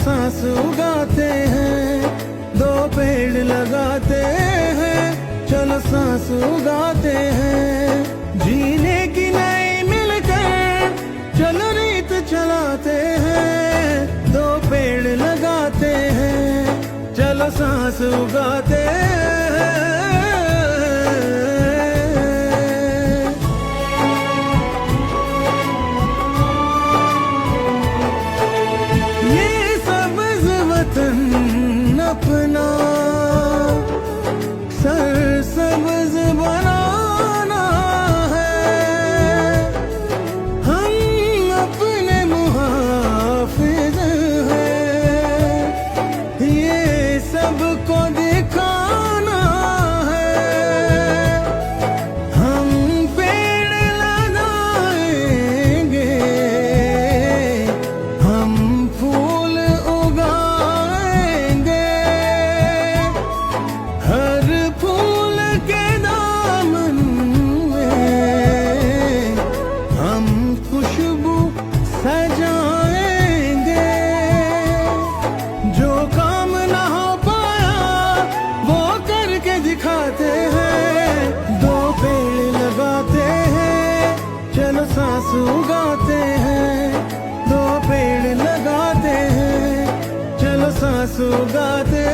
सांस उगाते हैं, दो पेड़ लगाते हैं, चलो सांस उगाते हैं। जीने की नई मिलकर चलो रीत चलाते हैं, दो पेड़ लगाते हैं, चलो सांस उगाते हैं। अपना सरसब्ज बनाना है, हम अपने मुहाफिज हैं, ये सबको दिखाना है। हम पेड़ लगाएंगे, हम फूल सजाएंगे। जो काम ना हो पाया वो करके दिखाते हैं, दो पेड़ लगाते हैं, चलो सांस उगाते हैं, दो पेड़ लगाते हैं, चलो सांस उगाते